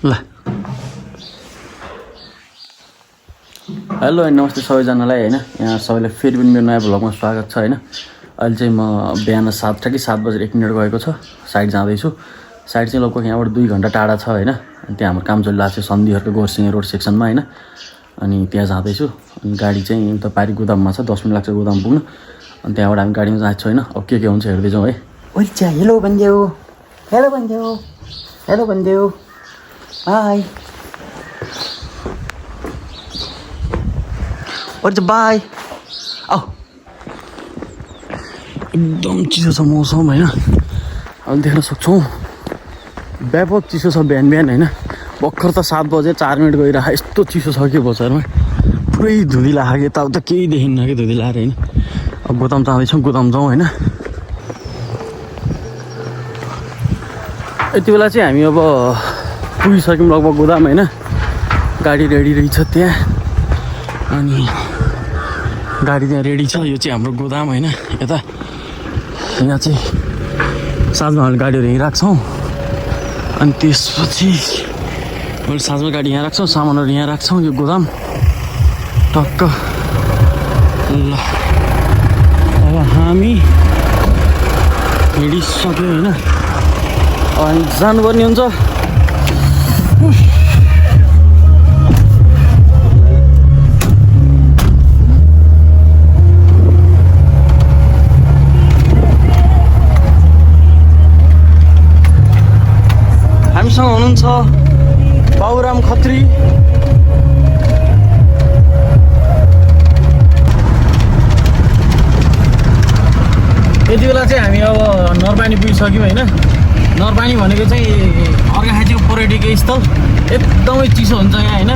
ल हेलो नमस्ते सबैजनालाई होइन यहाँ सबैलाई फेरि पनि मेरो नयाँ भ्लगमा स्वागत छ होइन। अहिले चाहिँ म बिहान 7 बजेर 1 मिनट गएको छ साइड जाँदैछु। साइड चाहिँ लगभग यहाँबाट 2 घन्टा टाढा छ होइन। त्यहाँ हाम्रो काम चलिरहेको छ सन्धिहरूको गोरसिङ रोड सेक्सनमा होइन। अनि त्यहाँ जाँदैछु। अनि गाडी चाहिँ उता पारी गोदाममा छ, 10 मिनट लाग्छ गोदाम पुग्न। अनि त्यहाँबाट हामी गाडीमा जाँदैछौँ होइन। अब के हुन्छ हेर्दै जाउँ है। ओइचा हेलो भनिदेऊ, हेलो भनिदेऊ, हेलो भनिदेऊ, हाई ओइचा बाई। आऊ एकदम चिसो छ मौसम होइन। अब देख्न सक्छौँ व्यापक चिसो छ बिहान बिहान होइन। भर्खर त 7 बजे 4 मिनट गइरहेको यस्तो चिसो छ कि बजारमा पुरै धुँधी लाग्यो। यताउता केही देखिन्न कि धुँधी लगाएर होइन। अब गोदाम जाँदैछौँ, गोदाम जाउँ होइन। यति बेला चाहिँ हामी अब पुगिसक्यौँ लगभग गोदाम होइन। गाडी रेडी रहेछ त्यहाँ। अनि गाडी त्यहाँ रेडी छ। यो चाहिँ हाम्रो गोदाम होइन। यता यहाँ चाहिँ साँझमा हामीले गाडीहरू यहीँ राख्छौँ। अनि त्यसपछि मैले साँझमा गाडी यहाँ राख्छौँ, सामानहरू यहाँ राख्छौँ। यो गोदाम टक्क ल। अब हामी हिँडिसक्यो होइन। अनि जानुपर्ने हुन्छ। हामीसँग हुनुहुन्छ बाबुराम खत्री। यति बेला चाहिँ हामी अब नरपानी पुगिसक्यौँ होइन। नरपानी भनेको चाहिँ अर्घाखाँचीको पर्यटकीय स्थल। एकदमै चिसो हुन्छ यहाँ होइन।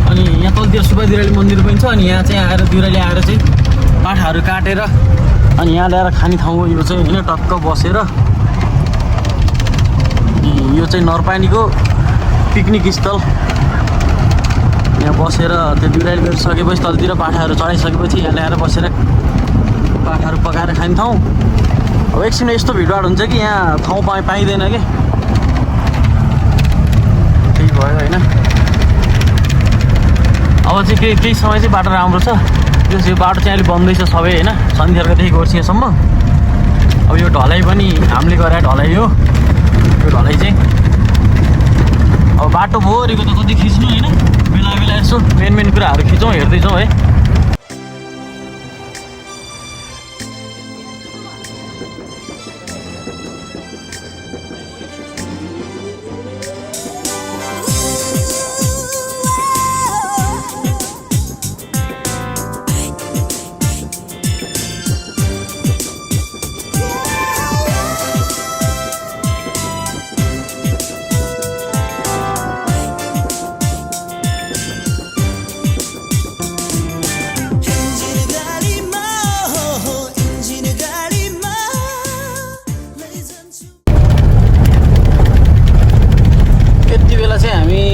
अनि यहाँ तलतिर सुब्बा दिराली मन्दिर पनि छ। अनि यहाँ चाहिँ आएर दिराली आएर चाहिँ पाठाहरू काटेर अनि यहाँ ल्याएर खाने ठाउँ यो चाहिँ होइन। टक्क बसेर यो चाहिँ नरपानीको पिकनिक स्थल। यहाँ बसेर त्यो दिराली गरिसकेपछि तलतिर पाठाहरू चढाइसकेपछि यहाँ ल्याएर बसेर पाठाहरू पकाएर खाने ठाउँ। अब एकछिन यस्तो भिडभाड हुन्छ कि यहाँ ठाउँ पाइँदैन कि त्यही भयो होइन। अब चाहिँ केही समय चाहिँ बाटो राम्रो छ। यो बाटो चाहिँ अहिले बन्दैछ सबै होइन। सन्धिहरूकोदेखि गोर्सिङसम्म। अब यो ढलाइ पनि हामीले गरे ढलाइ हो यो ढलाइ चाहिँ। अब बाटो भोरिको त कति खिच्नु होइन। बेला बेला यसो मेन कुराहरू खिचौँ, हेर्दै जाउँ है।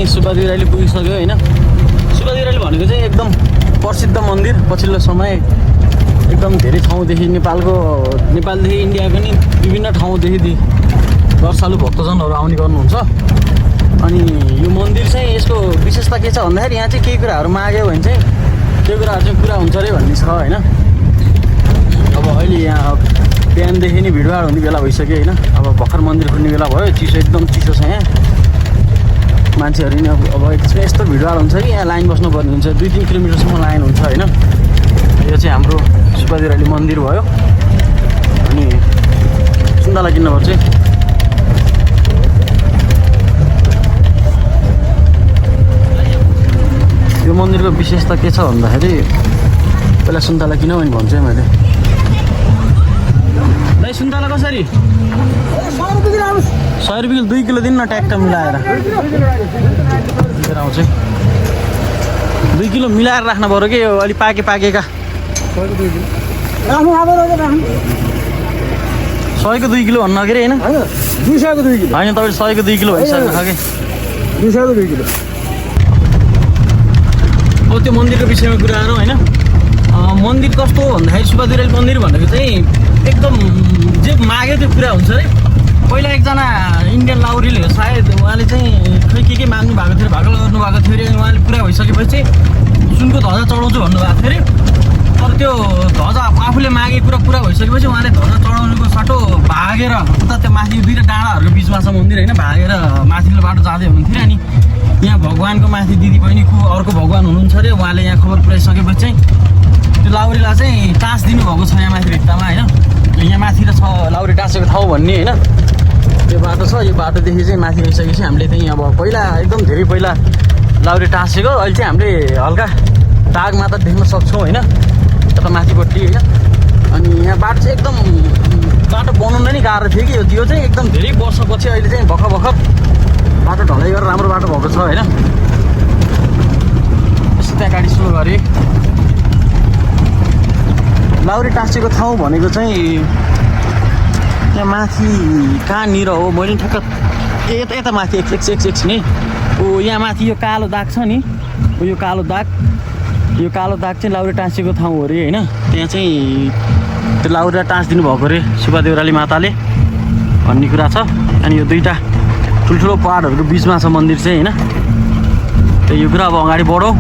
सुब्बा दिराली पुगिसक्यो होइन। सुब्बा दिराली भनेको चाहिँ एकदम प्रसिद्ध मन्दिर। पछिल्लो समय एकदम धेरै ठाउँदेखि नेपालदेखि इन्डिया पनि विभिन्न ठाउँदेखि वर्षालु भक्तजनहरू आउने गर्नुहुन्छ। अनि यो मन्दिर चाहिँ यसको विशेषता के छ भन्दाखेरि यहाँ चाहिँ केही कुराहरू माग्यो भने चाहिँ त्यो कुराहरू चाहिँ पुरा हुन्छ अरे भन्ने छ होइन। अब अहिले यहाँ बिहानदेखि नै भिडभाड हुने बेला भइसक्यो होइन। अब भर्खर मन्दिर खुल्ने बेला भयो। चिसो एकदम चिसो छ यहाँ। मान्छेहरू नि अब एकछिन यस्तो भिडभाड हुन्छ कि यहाँ लाइन बस्नुपर्ने हुन्छ। 2-3 किलोमिटरसम्म लाइन हुन्छ होइन। यो चाहिँ हाम्रो सुब्बा दिराली मन्दिर भयो। अनि सुन्तला किन्नुपर्छ। यो मन्दिरको विशेषता के छ भन्दाखेरि पहिला सुन्तला किन भने भन्छु है मैले। दाइ सुन्तला कसरी? 100 रुपियाँ 2 किलो दिनु न ट्याक्क मिलाएर। लिएर आउँछ 2 किलो मिलाएर राख्नु पऱ्यो कि यो अलि पाकेका। 100 को 2 किलो भन्नु अघि होइन। 200 को 2 किलो होइन तपाईँले 100 को 2 किलो भनिसक्नु छ कि 200 को 2 किलो। अब त्यो मन्दिरको विषयमा कुराहरू होइन। मन्दिर कस्तो हो भन्दाखेरि सुब्बा दिराली मन्दिर भनेको चाहिँ एकदम जे माग्यो त्यो पुरा हुन्छ अरे। पहिला एकजना इन्डियन लाउरीले हो सायद उहाँले चाहिँ खै के माग्नु भएको थियो भाग गर्नु भएको थियो अरे उहाँले पुरा भइसकेपछि सुनको ध्वजा चढाउँछु भन्नुभएको थियो अरे तर त्यो ध्वजा आफूले मागे कुरा पुरा भइसकेपछि उहाँले ध्वजा चढाउनुको सट्टो भागेर उता त्यो माथि दुईवटा डाँडाहरूको बिचमा छ मन्दिर होइन भागेर माथिल्लो बाटो जाँदै हुनुहुन्थ्यो अनि यहाँ भगवान्को माथि दिदी बहिनीको अर्को भगवान् हुनुहुन्छ अरे उहाँले यहाँ खबर पुऱ्याइसकेपछि चाहिँ त्यो लाउरीलाई चाहिँ टाँस दिनुभएको छ यहाँ माथि भित्तामा होइन यहाँ माथि र छ लाउरी टाँसेको ठाउँ भन्ने होइन यो बाटो छ यो बाटोदेखि चाहिँ माथि गइसकेपछि हामीले चाहिँ अब पहिला एकदम धेरै पहिला लाउरी टाँसेको अहिले चाहिँ हामीले हल्का दाग मात्र देख्न सक्छौँ होइन यता माथिपट्टि होइन अनि यहाँ बाटो चाहिँ एकदम बाटो बनाउन नै गाह्रो थियो कि यो चाहिँ एकदम धेरै वर्षपछि अहिले चाहिँ भर्खर बाटो ढलाइ गरेर राम्रो बाटो भएको छ होइन यसो त्यहाँ गाडी सुरु गरेँ लाउरी टाँसेको ठाउँ भनेको चाहिँ यहाँ माथि कहाँनिर हो मैले ठ्याक्क यता यता माथि एकछिन नि ओ यहाँ माथि यो कालो दाग छ नि यो कालो दाग चाहिँ लाउरी टाँसेको ठाउँ हो अरे होइन त्यहाँ चाहिँ त्यो लाउरी टाँसिदिनु भएको अरे सुब्बा देउराली माताले भन्ने कुरा छ अनि यो दुईवटा ठुल्ठुलो पहाडहरूको बिचमा छ मन्दिर चाहिँ होइन त्यो यो कुरा अब अगाडि बढौँ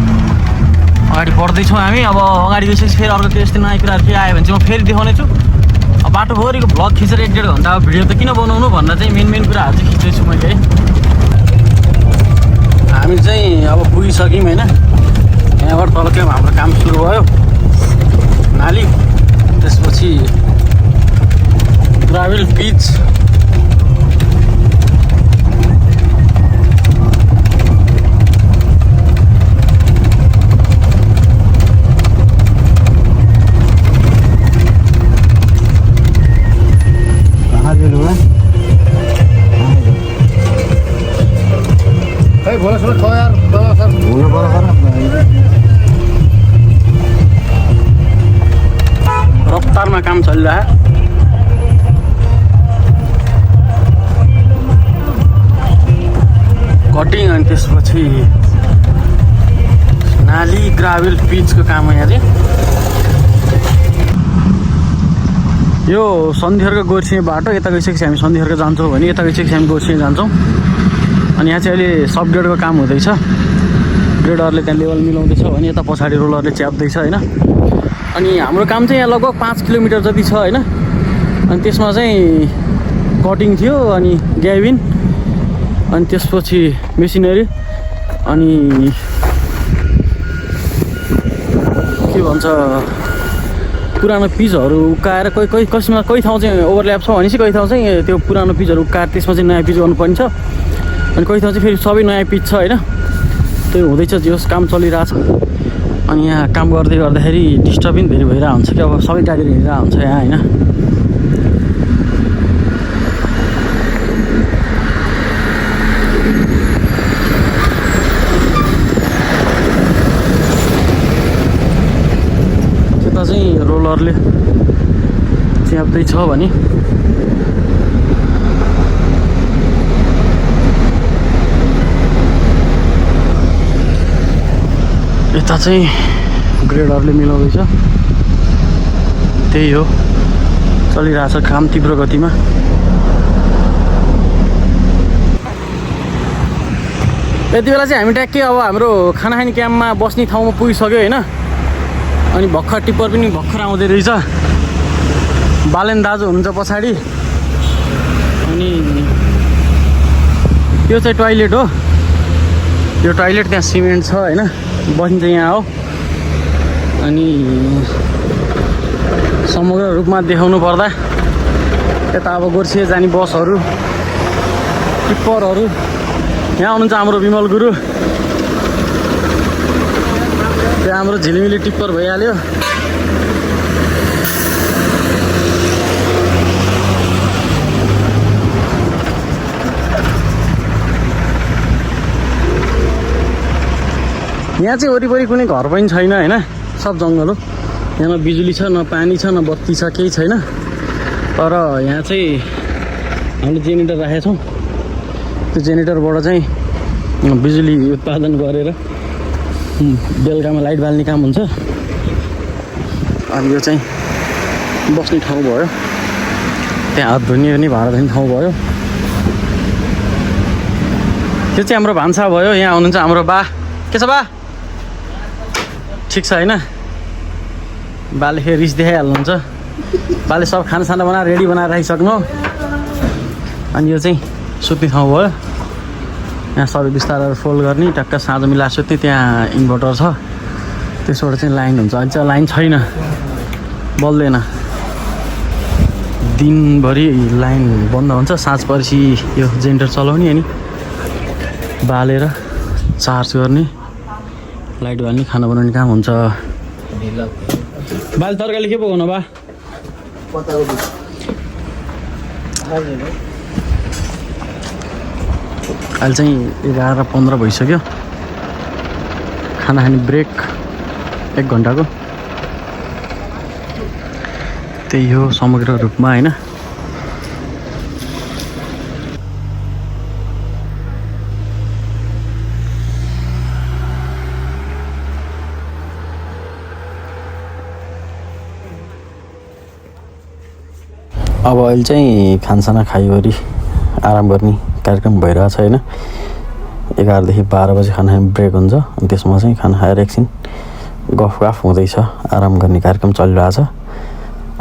अगाडि बढ्दैछौँ हामी अब अगाडि गइसकेपछि फेरि अर्को त्यो यस्तो नयाँ कुराहरू केही आयो भने चाहिँ म फेरि देखाउने छु अब बाटोभरिको भ्लग खिचेर 1-1.5 घन्टा भिडियो त किन बनाउनु भन्दा चाहिँ मेन कुराहरू चाहिँ खिच्दैछु मैले है हामी चाहिँ अब पुगिसक्यौँ होइन यहाँबाट तल के हाम्रो काम सुरु भयो नाली त्यसपछि ग्राभेल पिच रफ्तारमा काम चलिरहेको कटिङ अनि त्यसपछि नाली ग्राभेल पिचको काम हो यहाँ चाहिँ यो सन्धिहरको गोर्सिने बाटो यता गइसकेपछि हामी सन्धिहरको जान्छौँ भने यता गइसकेपछि हामी गोर्सिने जान्छौँ अनि यहाँ चाहिँ अहिले सब ग्रेडको काम हुँदैछ ग्रेडरले त्यहाँ लेभल मिलाउँदैछ भने यता पछाडि रोलरले च्याप्दैछ होइन अनि हाम्रो काम चाहिँ यहाँ लगभग 5 किलोमिटर जति छ होइन अनि त्यसमा चाहिँ कटिङ थियो अनि ग्याबिन अनि त्यसपछि मेसिनरी अनि के भन्छ पुरानो पिचहरू उक्काएर कोही ठाउँ चाहिँ ओभरल्याप छ भनेपछि कोही ठाउँ चाहिँ त्यो पुरानो पिचहरू उक्काएर त्यसमा चाहिँ नयाँ पिच गर्नुपर्ने छ अनि कोही ठाउँ चाहिँ फेरि सबै नयाँ पिच छ होइन त्यो हुँदैछ जस काम चलिरहेछ अनि यहाँ काम गर्दै गर्दाखेरि डिस्टर्ब पनि धेरै भइरहेको हुन्छ कि अब सबै गाडीहरू हिँडिरहेको हुन्छ यहाँ होइन त्यता चाहिँ रोलरले च्याप्दैछ भने यता चाहिँ ग्रेडरले मिलाउँदैछ त्यही हो चलिरहेछ काम तीव्र गतिमा यति बेला चाहिँ हामी ट्याक्कै अब हाम्रो खाना खाने क्याम्पमा बस्ने ठाउँमा पुगिसक्यो होइन अनि भर्खर टिप्पर पनि भर्खर आउँदै रहेछ बालेन दाजु हुनुहुन्छ पछाडि अनि यो चाहिँ टोइलेट हो यो टोइलेट त्यहाँ सिमेन्ट छ होइन बसिन्छ यहाँ हो अनि समग्र रूपमा देखाउनु पर्दा यता अब गोर्सिया जाने बसहरू टिप्परहरू यहाँ हुनुहुन्छ हाम्रो विमल गुरु त्यो हाम्रो झिलिमिली टिप्पर भइहाल्यो यहाँ चाहिँ वरिपरि कुनै घर पनि छैन होइन सब जङ्गल हो यहाँ न बिजुली छ न पानी छ न बत्ती छ केही छैन तर यहाँ चाहिँ हामीले जेनेरेटर राखेका छौँ त्यो जेनेरेटरबाट चाहिँ बिजुली उत्पादन गरेर बेलुकामा लाइट बाल्ने काम हुन्छ अनि यो चाहिँ बस्ने ठाउँ भयो त्यहाँ हात धुने पनि भाँडा धुने ठाउँ भयो यो चाहिँ हाम्रो भान्सा भयो। यहाँ हुनुहुन्छ हाम्रो बा। के छ बा? ठिक छ होइन? बाले फेरि रिस देखाइहाल्नुहुन्छ। बाले सब खानासाना बनाएर रेडी बनाएर राखिसक्नु। अनि यो चाहिँ सुत्ने ठाउँ भयो। यहाँ सबै बिस्तारै फोल्ड गर्ने, टक्क साँझ मिलाएर सुत्ने। त्यहाँ इन्भर्टर छ, त्यसबाट चाहिँ लाइन हुन्छ। अहिले चाहिँ लाइन छैन, बल्दैन। दिनभरि लाइन बन्द हुन्छ, साँझ परेपछि यो जेनेरेटर चलाउने अनि बालेर चार्ज गर्ने, लाइट बाल्ने, खाना बनाउने काम हुन्छ। बाल तरकारी के पकाउनु बा? अहिले चाहिँ 11:15 भइसक्यो। खाना खाने ब्रेक 1 घन्टाको। त्यही हो समग्र रूपमा होइन। अब अहिले चाहिँ खानसाना खाइवरी आराम गर्ने कार्यक्रम भइरहेछ होइन। 11 देखि 12 बजे खाना खाने ब्रेक हुन्छ। अनि त्यसमा चाहिँ खाना खाएर एकछिन गफ हुँदैछ, आराम गर्ने कार्यक्रम चलिरहेछ।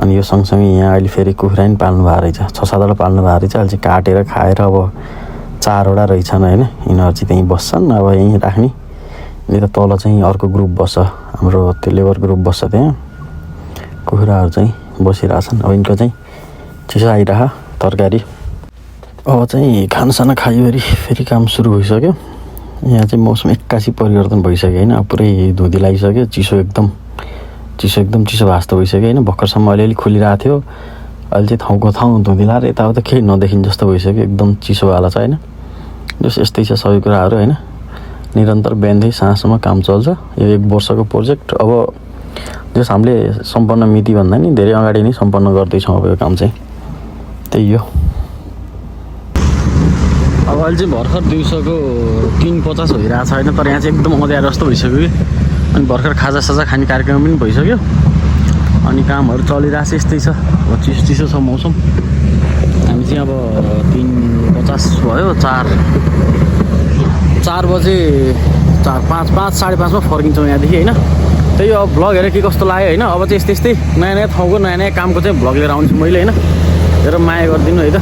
अनि यो सँगसँगै यहाँ अहिले फेरि कुखुरा पनि पाल्नु भएको रहेछ, 6-7वटा पाल्नु भएको रहेछ। अहिले चाहिँ काटेर खाएर अब 4वटा रहेछन् होइन। यिनीहरू चाहिँ त्यहीँ बस्छन्, अब यहीँ राख्ने। अनि त तल चाहिँ अर्को ग्रुप बस्छ, हाम्रो त्यो लेबर ग्रुप बस्छ। त्यहाँ कुखुराहरू चाहिँ बसिरहेछन्। अब यिनको चाहिँ चिसो आइरह तरकारी। अब चाहिँ खानासाना खाइवरी फेरि काम सुरु भइसक्यो। यहाँ चाहिँ मौसम 81 परिवर्तन भइसक्यो होइन। पुरै धुँधी लागिसक्यो, चिसो एकदम चिसो भास्तो भइसक्यो होइन। भर्खरसम्म अलिअलि खुलिरहेको थियो, अहिले चाहिँ ठाउँको ठाउँ धुँधी लाएर यताउता केही नदेखिन् जस्तो भइसक्यो। एकदम चिसोवाला छ होइन। जस यस्तै छ सबै कुराहरू होइन। निरन्तर बिहानदेखि साँझसम्म काम चल्छ। यो 1 वर्षको प्रोजेक्ट। अब जस हामीले सम्पन्न मिति भन्दा नि धेरै अगाडि नै सम्पन्न गर्दैछौँ अब यो काम चाहिँ। त्यही हो। अब अहिले चाहिँ भर्खर दिउँसोको 3:50 भइरहेको छ होइन। तर यहाँ चाहिँ एकदम अँध्यारो जस्तो भइसक्यो कि। अनि भर्खर खाजासाजा खाने कार्यक्रम पनि भइसक्यो। अनि कामहरू चलिरहेछ, यस्तै छ। अब चिसो छ मौसम। हामी चाहिँ अब 3:50 भयो, 4 बजे 5 साढे 5मा फर्किन्छौँ यहाँदेखि होइन। त्यही अब भ्लग हेरेर के कस्तो लाग्यो होइन। अब चाहिँ यस्तै नयाँ ठाउँको नयाँ ठाउँको चाहिँ भ्लग लिएर आउँछु मैले होइन। हेर माया गरिदिनु है त।